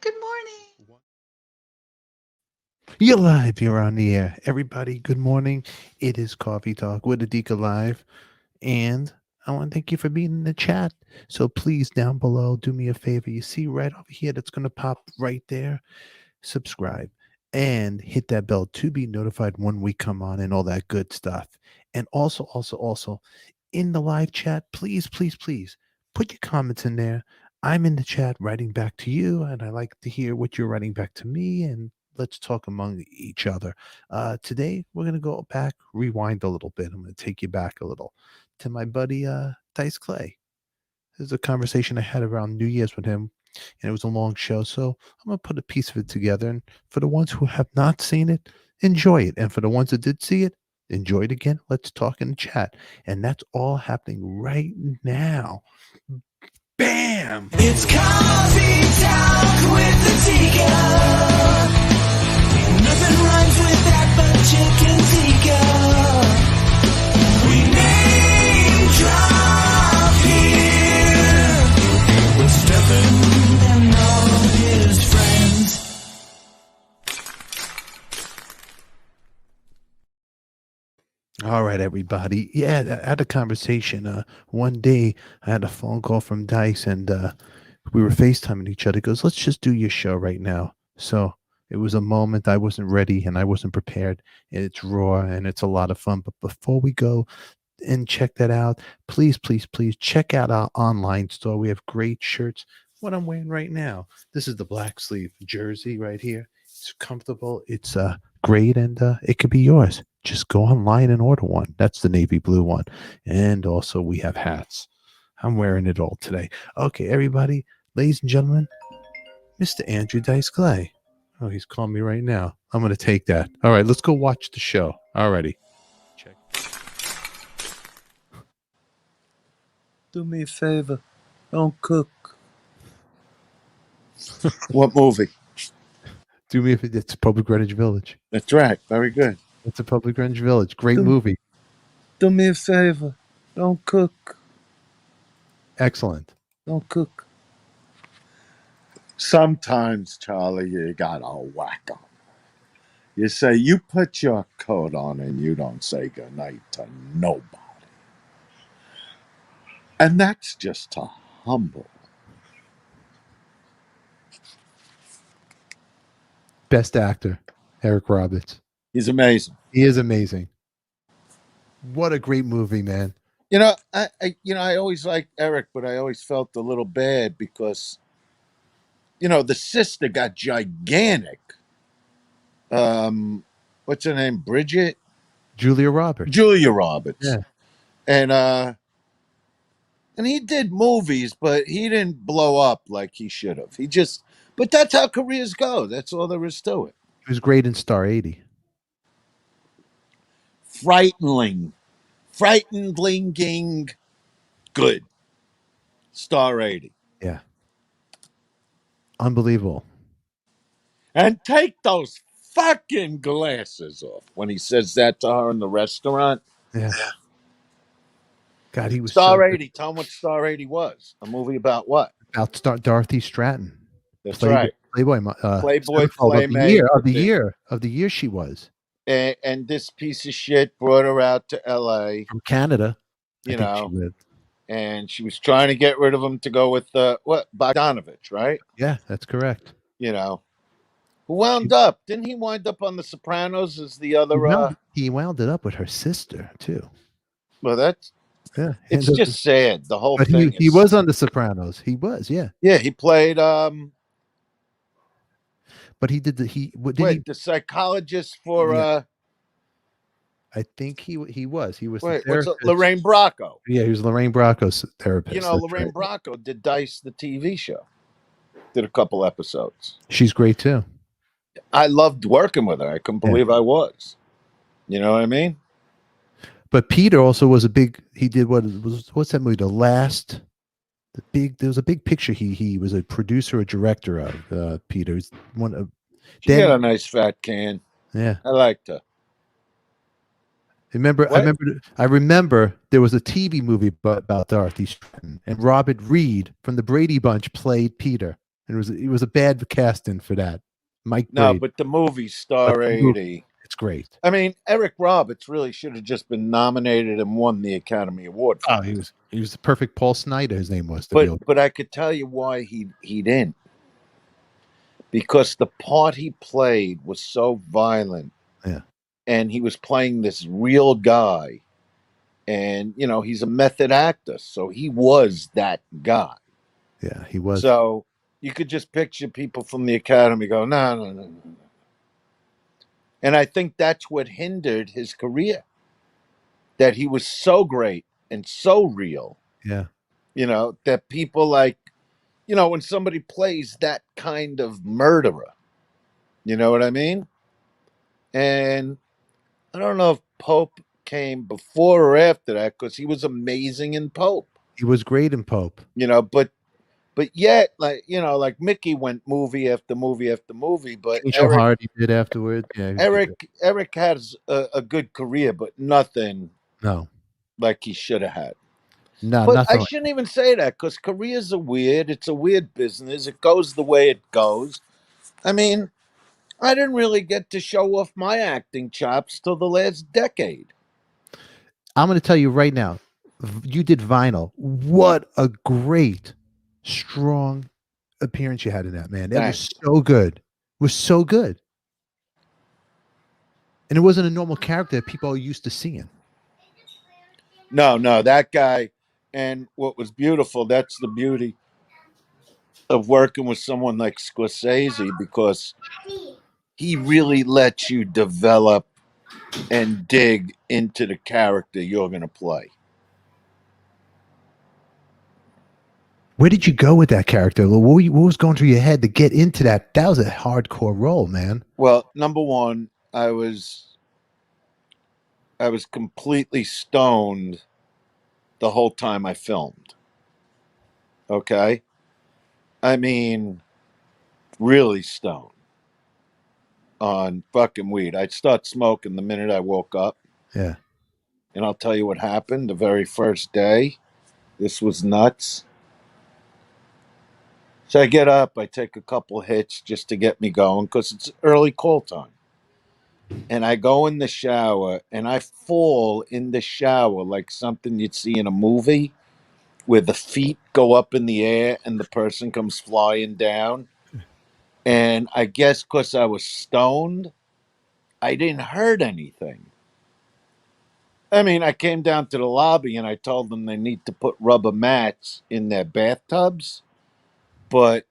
Good morning. You're live. You're on the air. Everybody, good morning. It is Coffee Talk with ADIKA Live. And I want to thank you for being in the chat. So please, down below, do me a favor. You see right over here that's going to pop right there? Subscribe and hit that bell to be notified when we come on and all that good stuff. And also, in the live chat, please, put your comments in there. I'm in the chat writing back to you, and I like to hear what you're writing back to me, and let's talk among each other. Today, we're going to go back, rewind a little bit. I'm going to take you back a little to my buddy Dice Clay. This is a conversation I had around New Year's with him, and it was a long show. So I'm going to put a piece of it together. And for the ones who have not seen it, enjoy it. And for the ones that did see it, enjoy it again. Let's talk in the chat. And that's all happening right now. Bam! It's Coffee Talk with the Tika. Nothing rhymes with that but chicken tikka. We name drop here with Stefan and all his friends. All right, everybody. Yeah, I had a conversation. One day I had a phone call from Dice, and we were FaceTiming each other. He goes, let's just do your show right now. So it was a moment I wasn't ready and I wasn't prepared. And it's raw and it's a lot of fun. But before we go and check that out, please check out our online store. We have great shirts. What I'm wearing right now. This is the black sleeve jersey right here. It's comfortable. It's great, and it could be yours. Just go online and order one. That's the navy blue one. And also we have hats. I'm wearing it all today. Okay, everybody, ladies and gentlemen, Mr. Andrew Dice Clay. Oh, he's calling me right now. I'm going to take that. All right, let's go watch the show. Alrighty. Check. Do me a favor. Don't cook. What movie? Do me if it's Public Greenwich Village. That's right. Very good. It's a Public Greenwich Village. Great movie. Do me a favor. Don't cook. Excellent. Don't cook. Sometimes, Charlie, you gotta whack 'em. You say, you put your coat on and you don't say goodnight to nobody. And that's just to humble. Best actor, Eric Roberts. He's amazing. He is amazing. What a great movie, man. You know, I always liked Eric, but I always felt a little bad because, the sister got gigantic. What's her name? Bridget? Julia Roberts. Julia Roberts. Yeah. And he did movies, but he didn't blow up like he should have. But that's how careers go. That's all there is to it. He was great in Star 80. Frighteningly good. Star 80. Yeah. Unbelievable. And take those fucking glasses off when he says that to her in the restaurant. Yeah. God, he was Star so 80. Tell him what Star 80 was. A movie about what? about Dorothy Stratton. That's right. Playboy Playmate of the year she was. And this piece of shit brought her out to LA From Canada. And she was trying to get rid of him to go with Bogdanovich, right? Yeah, that's correct. Who wound up? Didn't he wind up on The Sopranos as the other? He wound it up with her sister too. Well, that's It's just sad. The whole but thing. He was on The Sopranos. He was, yeah. Yeah, he played. But he did the psychologist for. Yeah. I think he was. He was. What's Lorraine Bracco? Yeah, he was Lorraine Bracco's therapist. Lorraine Bracco did Dice, the TV show. Did a couple episodes. She's great too. I loved working with her. I couldn't believe I was. You know what I mean? But Peter also was he did what's that movie? There was a big picture. He was a producer or director of Peter's one of. She had a nice fat can. Yeah, I liked her. I remember there was a TV movie about Dorothy Stratton, and Robert Reed from the Brady Bunch played Peter. And it was a bad casting for that. Mike No, Brady. but the movie But Star the movie, 80. it's great. I mean, Eric Roberts really should have just been nominated and won the Academy Award for Oh, that. he was the perfect Paul Snyder. His name was to be. But I could tell you why he didn't. Because the part he played was so violent, Yeah, and he was playing this real guy, and he's a method actor, so he was that guy. yeah, he was. So you could just picture people from the Academy go, no, no, no, no, no. And I think that's what hindered his career. That he was so great and so real, Yeah, that people like, when somebody plays that kind of murderer, you know what I mean? And I don't know if Pope came before or after that because he was amazing in Pope, he was great in Pope. but yet, like Mickey went movie after movie after movie, but Angel Heart he did afterward. Yeah, he was good. Eric has a good career, but nothing No, like he should have had. no, But I nothing. shouldn't even say that because careers are weird. It's a weird business. It goes the way it goes. I mean, I didn't really get to show off my acting chops till the last decade. I'm going to tell you right now. You did Vinyl. What a great, strong appearance you had in that, man. It was Thanks. so good. It was so good. And it wasn't a normal character that people are used to seeing. No, that guy. And what was beautiful, that's the beauty of working with someone like Scorsese because he really lets you develop and dig into the character you're going to play. Where did you go with that character? What was going through your head to get into that? That was a hardcore role, man. Well, number one, I was completely stoned the whole time I filmed. Okay? I mean, really stoned on fucking weed. I'd start smoking the minute I woke up. Yeah. And I'll tell you what happened the very first day. This was nuts. So I get up, I take a couple hits just to get me going because it's early call time. And I go in the shower and I fall in the shower like something you'd see in a movie where the feet go up in the air and the person comes flying down. And I guess because I was stoned, I didn't hurt anything. I mean, I came down to the lobby and I told them they need to put rubber mats in their bathtubs, but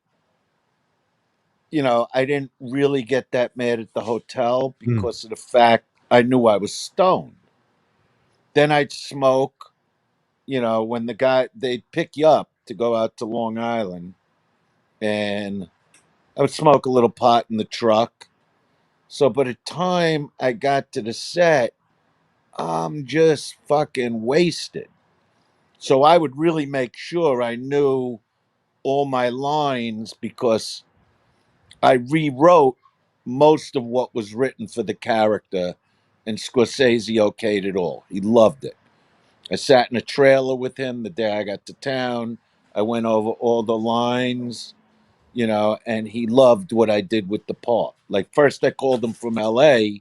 I didn't really get that mad at the hotel Mm. because of the fact I knew I was stoned. Then I'd smoke, when they'd pick you up to go out to Long Island, and I would smoke a little pot in the truck. So by the time I got to the set, I'm just fucking wasted. So I would really make sure I knew all my lines because I rewrote most of what was written for the character, and Scorsese okayed it all. He loved it. I sat in a trailer with him the day I got to town. I went over all the lines, and he loved what I did with the part. Like, first I called him from LA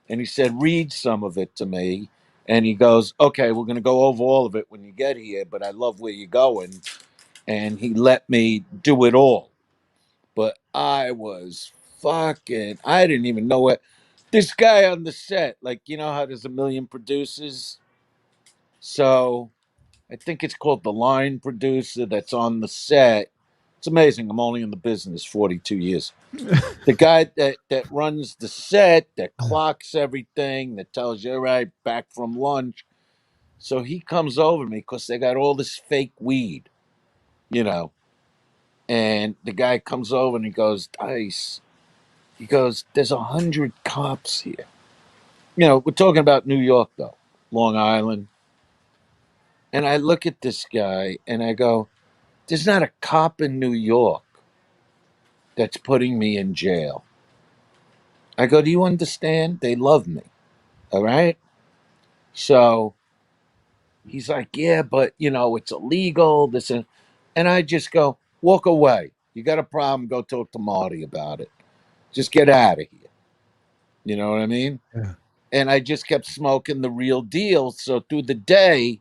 and he said, read some of it to me. And he goes, okay, we're going to go over all of it when you get here, but I love where you're going. And he let me do it all. But I was I didn't even know what this guy on the set, like, how there's a million producers. So I think it's called the line producer that's on the set. It's amazing. I'm only in the business 42 years. The guy that runs the set, that clocks everything, that tells you, all right, back from lunch. So he comes over to me because they got all this fake weed, you know. And the guy comes over and he goes, Dice, he goes, there's 100 cops here. We're talking about New York, though, Long Island. And I look at this guy and I go, there's not a cop in New York that's putting me in jail. I go, do you understand? They love me. All right. So he's like, yeah, but it's illegal. And I just go, walk away. You got a problem, go talk to Marty about it. Just get out of here. You know what I mean? Yeah. And I just kept smoking the real deal. So through the day,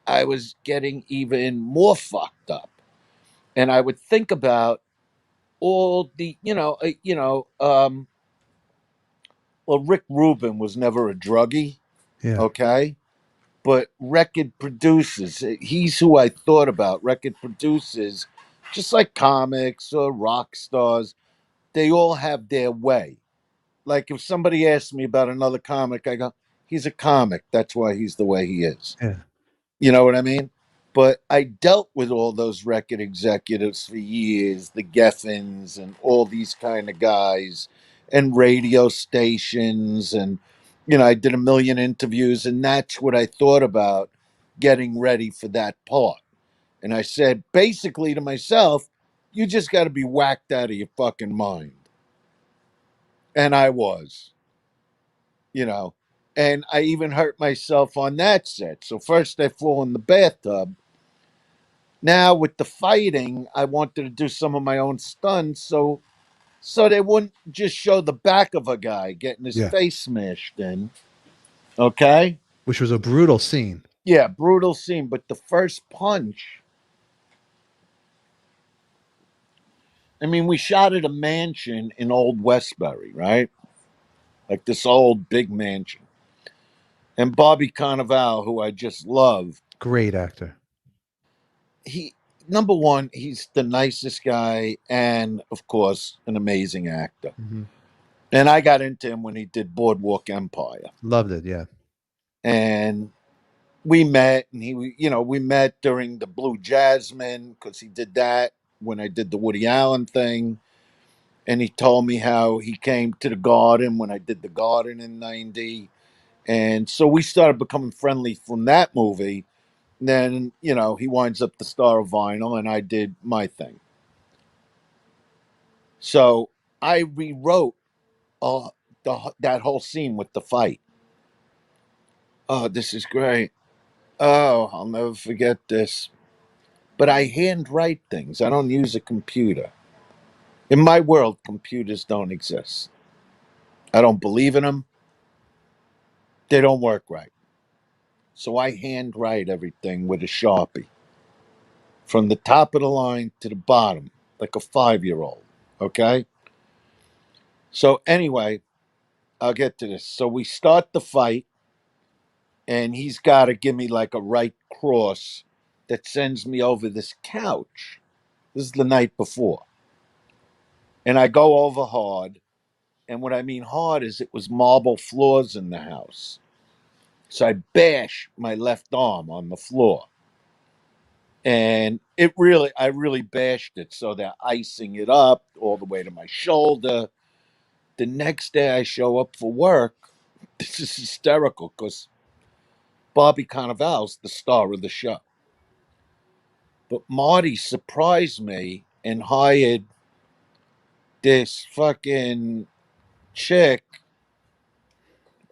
I was getting even more fucked up. And I would think about all the, well, Rick Rubin was never a druggie, Yeah. okay? But record producers, he's who I thought about. Record producers, just like comics or rock stars, they all have their way. Like if somebody asks me about another comic, I go, he's a comic. That's why he's the way he is. Yeah. You know what I mean? But I dealt with all those record executives for years, the Geffins and all these kind of guys, and radio stations. And, I did a million interviews, and that's what I thought about getting ready for that part. And I said, basically to myself, you just got to be whacked out of your fucking mind. And I was, you know, and I even hurt myself on that set. So first I fall in the bathtub. Now with the fighting, I wanted to do some of my own stunts, so they wouldn't just show the back of a guy getting his Yeah. face smashed in. Okay? Which was a brutal scene. Yeah, brutal scene, but the first punch. I mean, we shot at a mansion in Old Westbury, right? Like this old big mansion. And Bobby Cannavale, who I just love, Great actor. he number one, he's the nicest guy and of course an amazing actor. Mm-hmm. And I got into him when he did Boardwalk Empire. Loved it. Yeah. And we met, and we met during the Blue Jasmine because he did that when I did the Woody Allen thing. And he told me how he came to the Garden when I did the Garden in 90. And so we started becoming friendly from that movie. Then, he winds up the star of Vinyl, and I did my thing. So I rewrote that whole scene with the fight. Oh, this is great. Oh, I'll never forget this. But I handwrite things. I don't use a computer. In my world, computers don't exist. I don't believe in them. They don't work right. So I handwrite everything with a Sharpie. From the top of the line to the bottom, like a 5-year-old. Okay? So anyway, I'll get to this. So we start the fight, and he's got to give me like a right cross that sends me over this couch. This is the night before. And I go over hard. And what I mean hard is it was marble floors in the house. So I bash my left arm on the floor. And I really bashed it. So they're icing it up all the way to my shoulder. The next day I show up for work. This is hysterical because Bobby Cannavale's the star of the show. But Marty surprised me and hired this fucking chick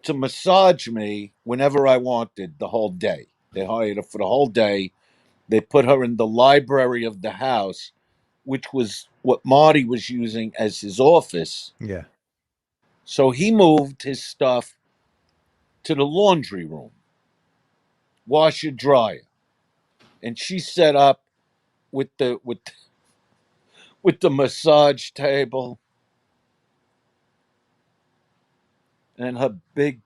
to massage me whenever I wanted the whole day. They hired her for the whole day. They put her in the library of the house, which was what Marty was using as his office. Yeah. So he moved his stuff to the laundry room, washer dryer, and she set up with the massage table and her big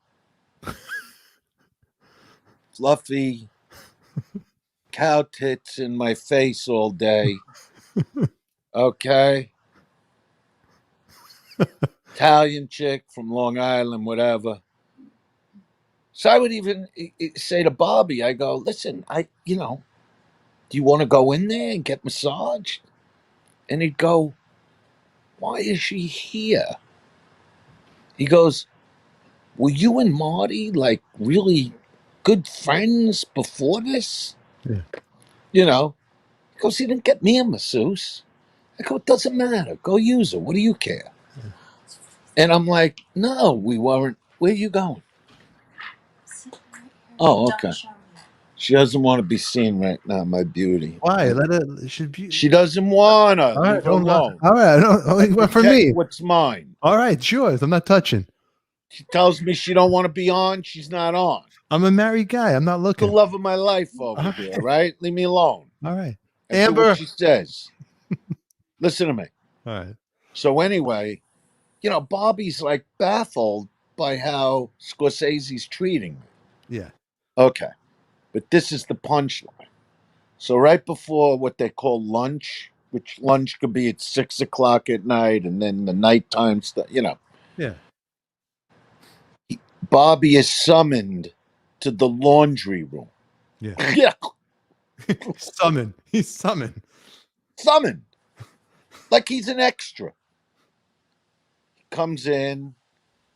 fluffy cow tits in my face all day. Okay. Italian chick from Long Island, whatever. So I would even say to Bobby, I go, listen, do you want to go in there and get massaged? And he'd go, why is she here? He goes, were you and Marty like really good friends before this? Yeah. He goes, he didn't get me a masseuse. I go, it doesn't matter. Go use her. What do you care? Yeah. And I'm like, no, we weren't. Where are you going? Oh, okay. She doesn't want to be seen right now, my beauty. Why? Let her. Should be. She doesn't want to. All right, Leave her don't not. alone. All right, only one for Protect me. what's mine. All right, sure. I'm not touching. She tells me she don't want to be on. She's not on. I'm a married guy. I'm not The looking. love of my life over All there, right. right? Leave me alone. All right. I do Amber. what she says. Listen to me. All right. So anyway, Bobby's like baffled by how Scorsese's treating me. Yeah. Okay. But this is the punchline. So right before what they call lunch, which lunch could be at 6:00 at night, and then the nighttime stuff, Yeah. Bobby is summoned to the laundry room. Yeah. Yeah, Summoned. He's summoned. summoned. Like he's an extra. He comes in,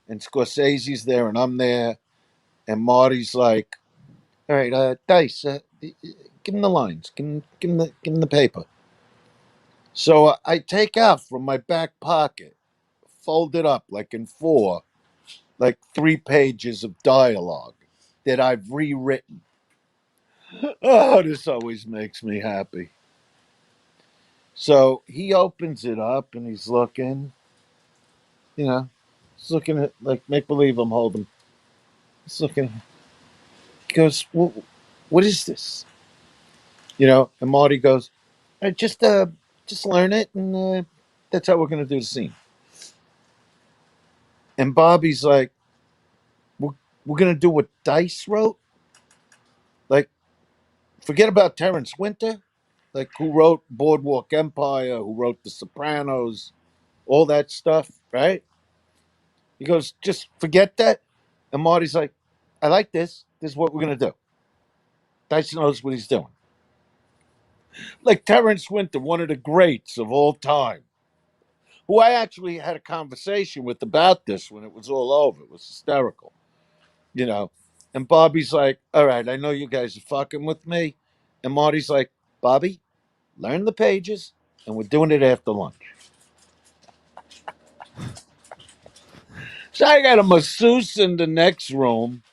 and Scorsese's there, and I'm there, and Marty's like, all right, Dice, give him the lines. Give him the paper. So I take out from my back pocket, fold it up like in four, like 3 pages of dialogue that I've rewritten. Oh, this always makes me happy. So he opens it up and he's looking, he's looking at, like, make believe I'm holding. He's looking. He goes, what is this? And Marty goes, just learn it, and that's how we're gonna do the scene. And Bobby's like, we're gonna do what Dice wrote. Like, forget about Terrence Winter, like, who wrote Boardwalk Empire, who wrote The Sopranos, all that stuff, right? He goes, just forget that. And Marty's like, I like this. This is what we're gonna do. Dice knows what he's doing. Like Terrence Winter, one of the greats of all time, who I actually had a conversation with about this when it was all over. It was hysterical, And Bobby's like, all right, I know you guys are fucking with me. And Marty's like, Bobby, learn the pages, and we're doing it after lunch. So I got a masseuse in the next room.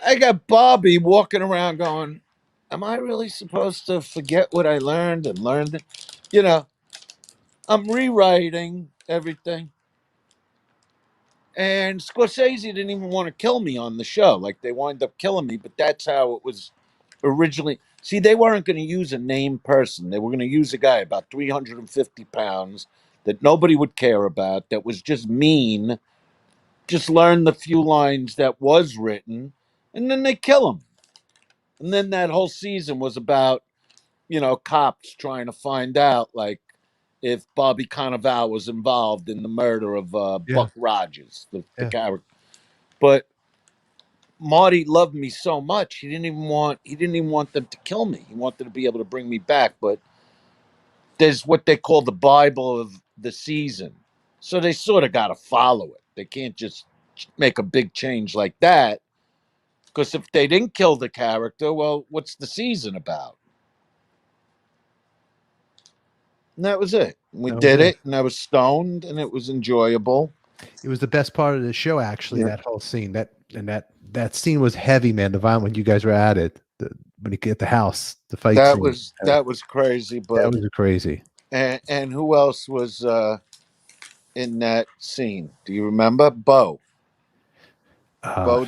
I got Bobby walking around going, am I really supposed to forget what I learned and learned it? I'm rewriting everything. And Scorsese didn't even want to kill me on the show. Like, they wind up killing me, but that's how it was originally. See, they weren't going to use a named person. They were going to use a guy about 350 pounds that nobody would care about, that was just mean, just learn the few lines that was written, and then they kill him. And then that whole season was about, cops trying to find out, like, if Bobby Cannavale was involved in the murder of Buck Rogers, the character. But Marty loved me so much, he didn't even want them to kill me. He wanted to be able to bring me back. But there's what they call the Bible of the season. So they sort of got to follow it. They can't just make a big change like that. Because if they didn't kill the character, well, what's the season about? And that was it. We did it, and I was stoned, and it was enjoyable. It was the best part of the show, actually. That whole scene, that scene was heavy, man. The violence when you guys were at it, when you get the house, the fight. That scene. was crazy. But that was crazy. And who else was in that scene? Do you remember? Bo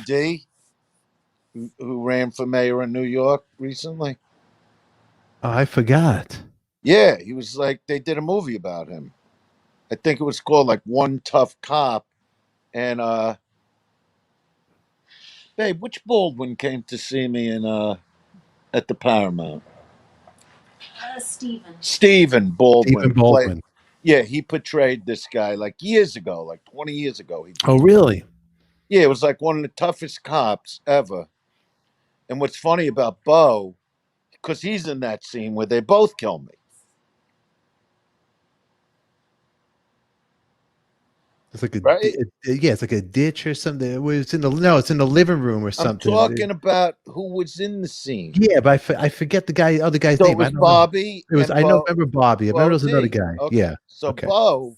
D, who ran for mayor in New York recently. I forgot. Yeah, he was like, they did a movie about him. I think it was called like One Tough Cop. And babe, which Baldwin came to see me in at the Paramount? Stephen Baldwin. Stephen Baldwin. Yeah, he portrayed this guy like years ago, like 20 years ago. Oh, really? Yeah, it was like one of the toughest cops ever. And what's funny about Bo, because he's in that scene where they both kill me. It's like it's like a ditch or something. It's in the living room or something. I'm talking about who was in the scene. Yeah, but I forget the other guy's name. It was Bobby. It was. I remember Bobby. I remember there was another guy. Okay. Yeah. So Bo.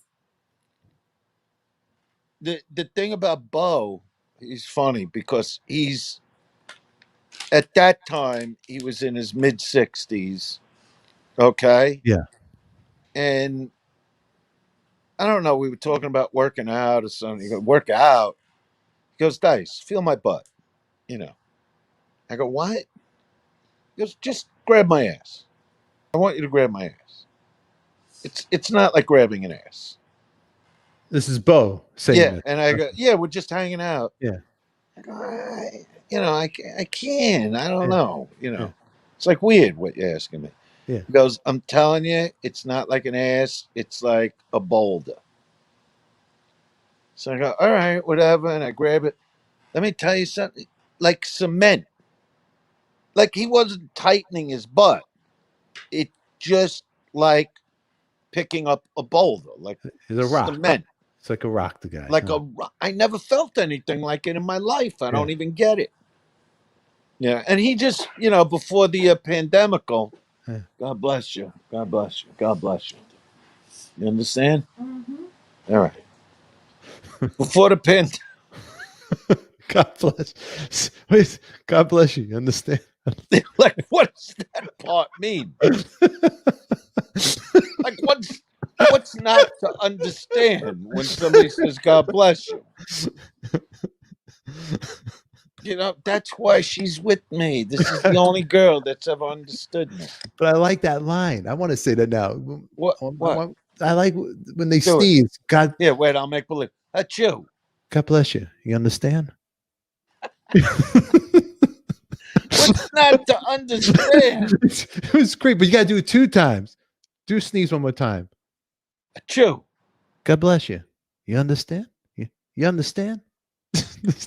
The thing about Bo, he's funny because he's at that time he was in his mid 60s. Okay. Yeah. And I don't know, we were talking about working out or something. He goes, work out. He goes, Dice, feel my butt. You know. I go, what? He goes, just grab my ass. I want you to grab my ass. It's not like grabbing an ass. This is Bo saying Yeah. this. And I go, yeah, we're just hanging out. Yeah. I go, I can. I don't Yeah. know. Yeah. It's like weird what you're asking me. Yeah. He goes, I'm telling you, it's not like an ass. It's like a boulder. So I go, all right, whatever. And I grab it. Let me tell you something. Like cement. Like he wasn't tightening his butt. It just like picking up a boulder, like It's a rock. cement. It's like a rock, the guy. Like huh? I never felt anything like it in my life. I don't Yeah. even get it. Yeah. And he just, before the pandemical, Yeah. God bless you. God bless you. God bless you. You understand? All right. Before the pandemic. God bless. Wait, God bless you. You understand? Like, what does that part mean? Like, what's not to understand when somebody says God bless you? That's why she's with me. This is the only girl that's ever understood me. But I like that line. I want to say that now. What? I like when they Do it. sneeze. God, Yeah, wait, I'll make believe. Achoo. God bless you. You understand? What's not to understand? It was great, but you got to do it 2 times. Do sneeze one more time. Achoo. God bless you. You understand? You understand?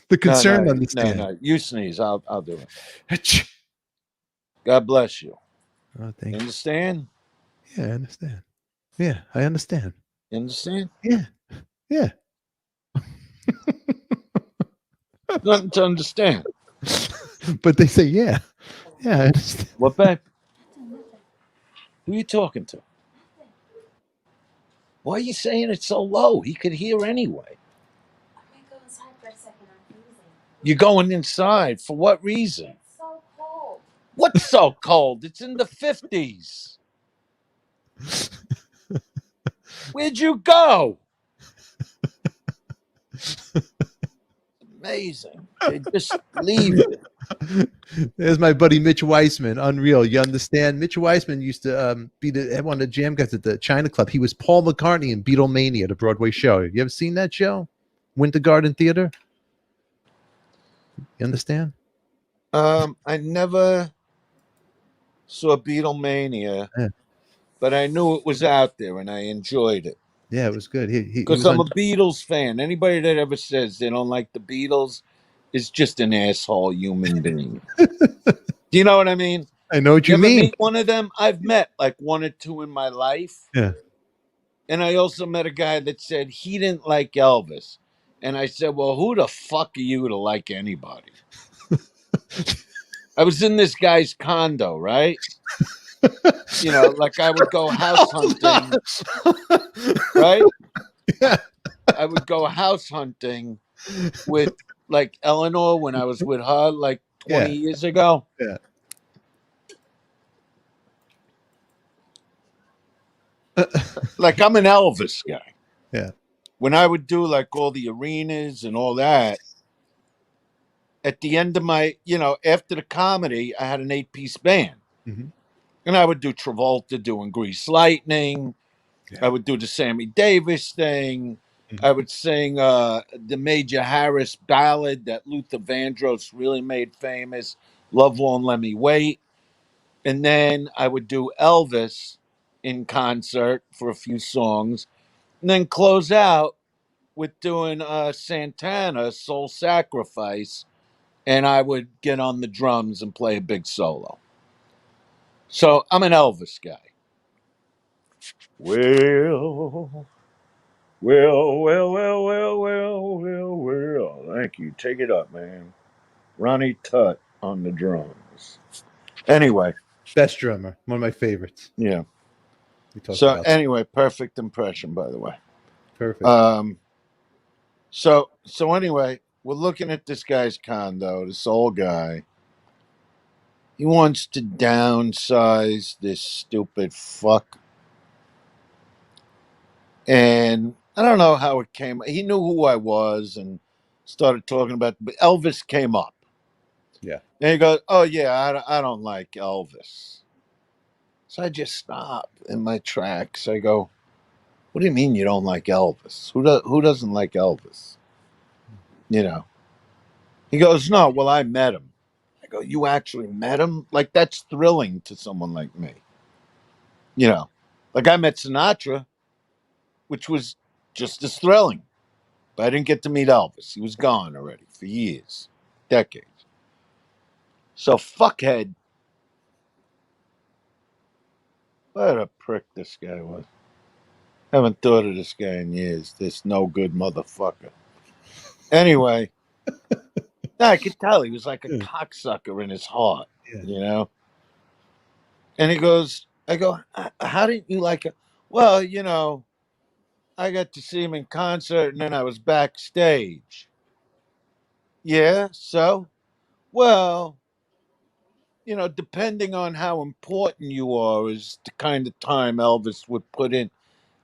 The concern understand. No. You sneeze. I'll do it. Achoo. God bless you. Oh, You thank you. understand? Yeah, I understand. Yeah, I understand. You understand? Yeah. Yeah. Nothing to understand. But they say, yeah. Yeah, I understand. What, babe? Who are you talking to? Why are you saying it so low? He could hear anyway. I'm gonna go inside for a second. I'm freezing. You're going inside. For what reason? It's so cold. What's so cold? It's in the 50s. Where'd you go? Amazing. They just leave it. There's my buddy Mitch Weissman. Unreal. You understand? Mitch Weissman used to be one of the jam guys at the China Club. He was Paul McCartney in Beatlemania, the Broadway show. You ever seen that show? Winter Garden Theater? You understand? I never saw Beatlemania, Yeah. but I knew it was out there and I enjoyed it. Yeah, it was good. He Because was I'm on. a Beatles fan. Anybody that ever says they don't like the Beatles is just an asshole human being. Do you know what I mean? I know what you ever mean. meet one of them? I've met like 1 or 2 in my life. Yeah. And I also met a guy that said he didn't like Elvis. And I said, well, who the fuck are you to like anybody? I was in this guy's condo, right? Like I would go house hunting, right? Yeah. I would go house hunting with like Eleanor when I was with her like 20 years ago. Yeah. Like I'm an Elvis guy. Yeah. When I would do like all the arenas and all that, at the end of my, after the comedy, I had an 8-piece band. Mm-hmm. And I would do Travolta doing Grease Lightning. Yeah. I would do the Sammy Davis thing. Mhm. I would sing the Major Harris ballad that Luther Vandross really made famous, Love Won't Let Me Wait. And then I would do Elvis in concert for a few songs. And then close out with doing Santana, Soul Sacrifice. And I would get on the drums and play a big solo. So I'm an Elvis guy. Well. Thank you. Take it up, man. Ronnie Tutt on the drums. Anyway, Best drummer. One of my favorites. yeah. We talked So about anyway, perfect impression, by the way. perfect. So anyway, we're looking at this guy's condo, this old guy. He wants to downsize this stupid fuck. And I don't know how it came. He knew who I was and started talking about, but Elvis came up. Yeah. And he goes, "Oh, yeah, I don't like Elvis." So I just stop in my tracks. I go, "What do you mean you don't like Elvis? Who doesn't like Elvis?" You know. He goes, "No, well, I met him." I go, "You actually met him? Like, that's thrilling to someone like me." You know, like I met Sinatra, which was just as thrilling. But I didn't get to meet Elvis. He was gone already for years, decades. So, fuckhead. What a prick this guy was. Haven't thought of this guy in years. This no good motherfucker. Anyway, I could tell he was like a Yeah. cocksucker in his heart, Yeah. you know? And he goes, I go, "How didn't you like it?" "Well, you know, I got to see him in concert and then I was backstage." "Yeah, so?" "Well, you know, depending on how important you are is the kind of time Elvis would put in."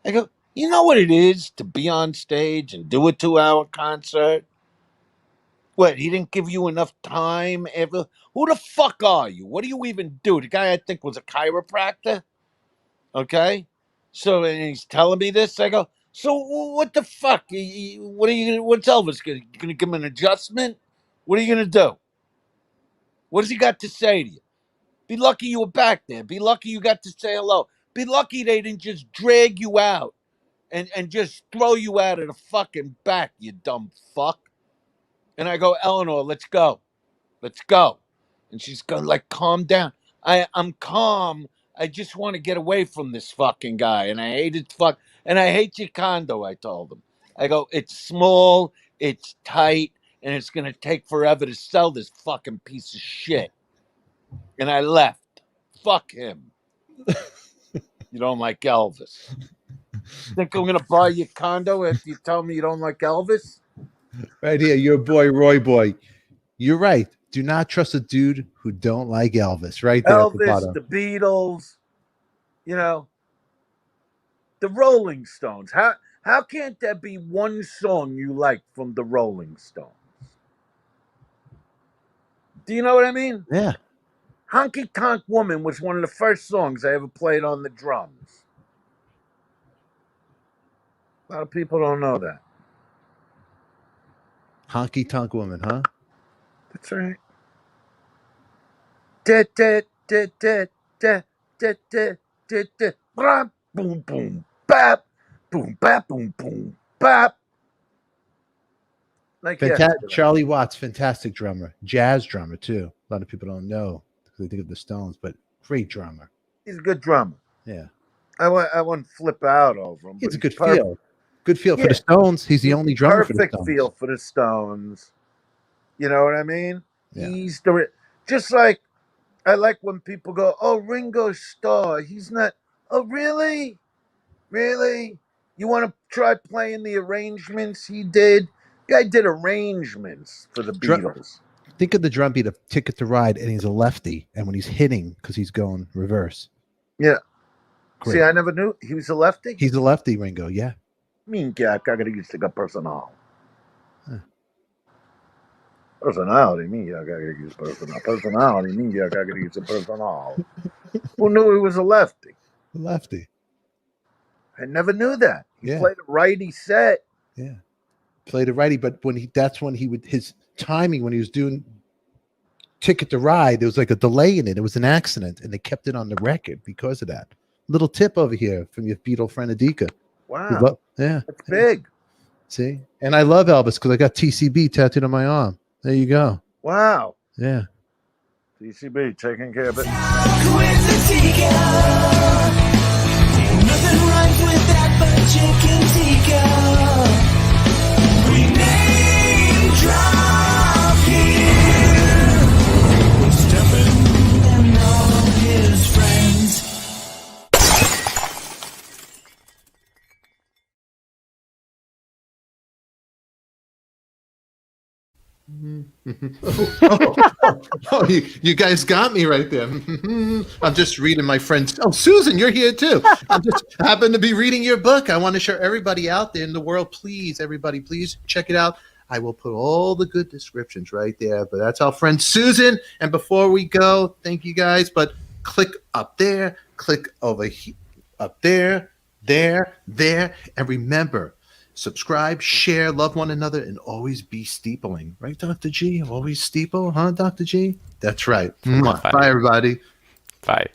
I go, "You know what it is to be on stage and do a 2-hour concert? What, he didn't give you enough time ever? Who the fuck are you? What do you even do?" The guy I think was a chiropractor. Okay? So, and he's telling me this. I go, "So what the fuck? What are you gonna, what's Elvis gonna, you gonna give him an adjustment? What are you gonna do? What has he got to say to you? Be lucky you were back there. Be lucky you got to say hello. Be lucky they didn't just drag you out and just throw you out of the fucking back, you dumb fuck." And I go, "Eleanor, let's go. Let's go." And she's going, like, "Calm down." I'm calm. I just want to get away from this fucking guy. And I hate it fuck. And I hate your condo, I told him. I go, "It's small, it's tight, and it's gonna take forever to sell this fucking piece of shit." And I left. Fuck him. You don't like Elvis. Think I'm gonna buy your condo after you tell me you don't like Elvis? Right here, your boy Roy Boy. You're right. Do not trust a dude who don't like Elvis. Right there at the Elvis, bottom. the Beatles, you know, the Rolling Stones. How can't there be one song you like from the Rolling Stones? Do you know what I mean? Yeah. Honky Tonk Woman was one of the first songs I ever played on the drums. A lot of people don't know that. Honky Tonk Woman, huh? That's right. Da, da, da, da, da, da, da, da, da. Blah, boom, boom, bap, boom, bap, boom, boom, bap. Like yesterday. Charlie Watts, fantastic drummer. Jazz drummer, too. A lot of people don't know because they think of the Stones, but great drummer. He's a good drummer. Yeah. I wouldn't flip out over him. It's a But good feel. Good feel for Yeah. the Stones. He's the only drummer for the Perfect Stones. feel for the Stones. You know what I mean? Yeah. He's the just like I like when people go, "Oh, Ringo Starr, he's not." "Oh, really? Really? You want to try playing the arrangements he did?" Guy did arrangements for the Beatles. Think of the drum beat of Ticket to Ride, and he's a lefty. And when he's hitting, because he's going reverse. Yeah. Great. See, I never knew he was a lefty. He's a lefty, Ringo. Yeah. Minchia, caratteristica personale. Huh. Personality, minchia, caratteristica personale. Personality, minchia, caratteristica personale. Who knew he was a lefty? Lefty. I never knew that. He Yeah. played a righty set. Yeah. Played a righty, but that's when he would his timing when he was doing Ticket to Ride, there was like a delay in it. It was an accident, and they kept it on the record because of that. Little tip over here from your Beatle friend ADIKA. Wow. Yeah. That's big. See? And I love Elvis because I got TCB tattooed on my arm. There you go. Wow. Yeah. TCB taking care of it. With the Tika. Nothing rhymes with that but chicken tikka. We name drop here. With Stefan and all his friends. You guys got me right there. I'm just reading my friend's. Oh, Susan, you're here too. I'm just happen to be reading your book. I want to show everybody out there in the world. Please, everybody, please check it out. I will put all the good descriptions right there. But that's our friend Susan. And before we go, thank you guys. But click up there, click over here, up there, there, and remember. Subscribe, share, love one another, and always be steepling. Right, Dr. G? Always steeple, huh, Dr. G? That's right. Mwah. Bye, everybody. Bye.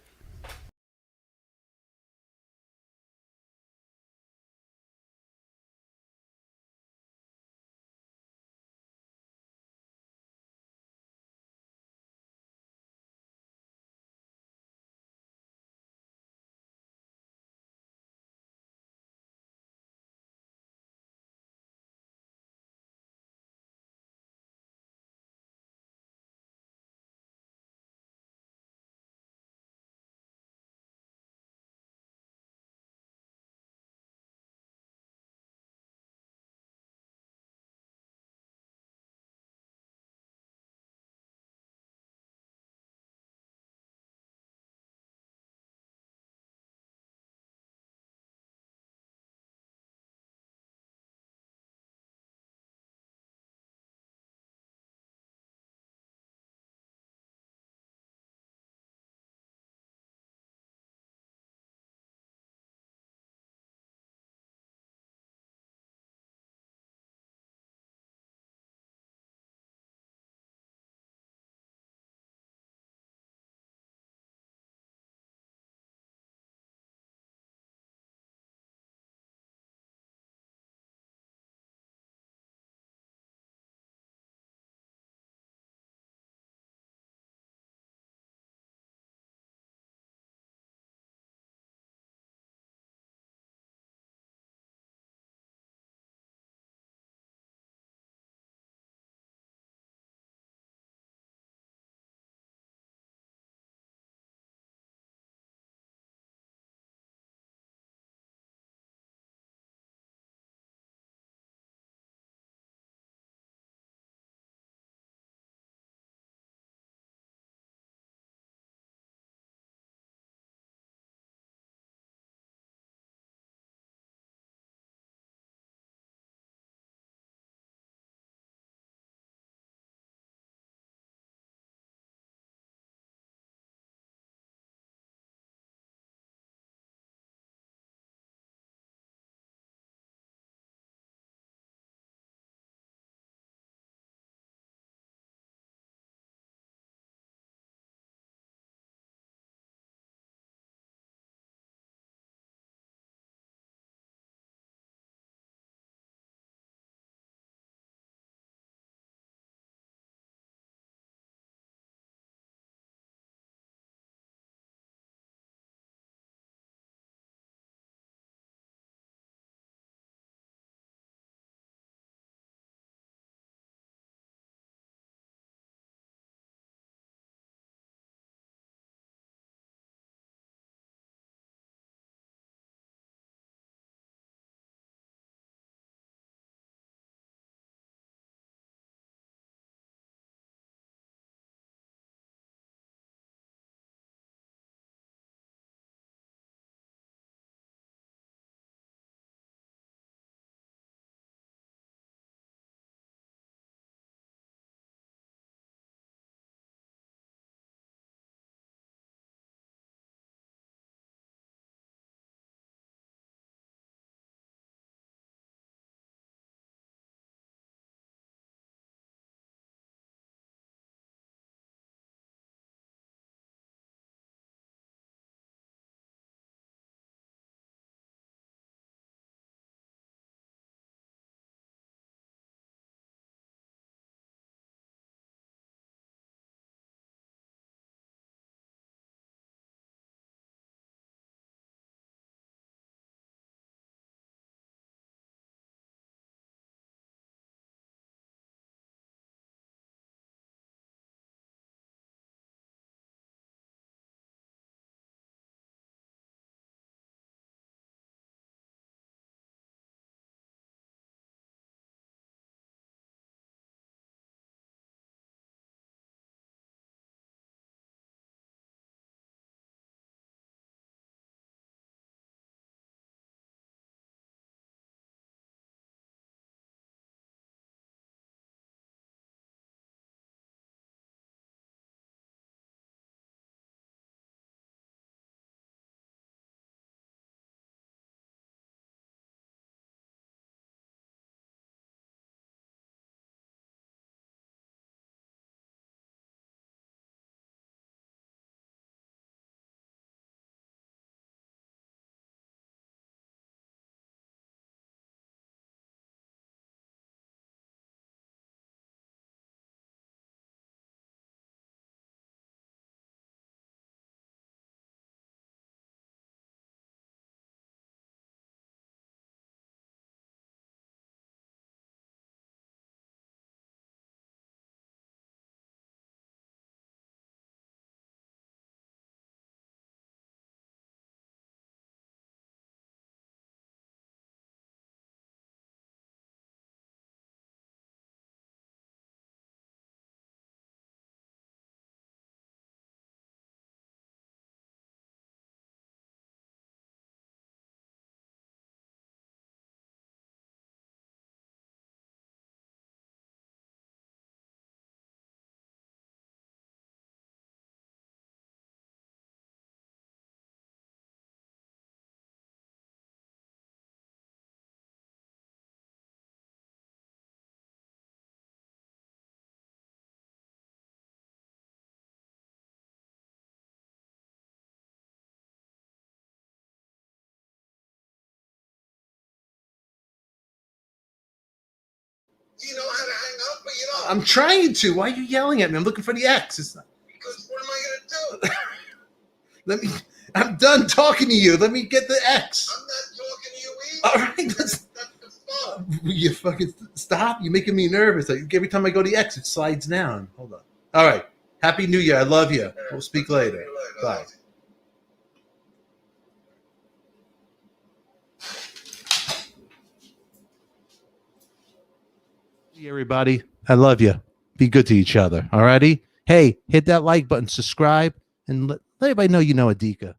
You know how to hang up, but you don't. I'm trying to. Why are you yelling at me? I'm looking for the X. It's not... Because what am I gonna do? Let me. I'm done talking to you. Let me get the X. I'm not talking to you either. All right, That's the phone. you fucking stop. You're making me nervous. Like, every time I go to the X, it slides down. Hold on. All right. Happy New Year. I love you. We'll speak later. Bye. Hey, everybody. I love you. Be good to each other. All righty. Hey, hit that like button, subscribe, and let everybody know you know ADIKA.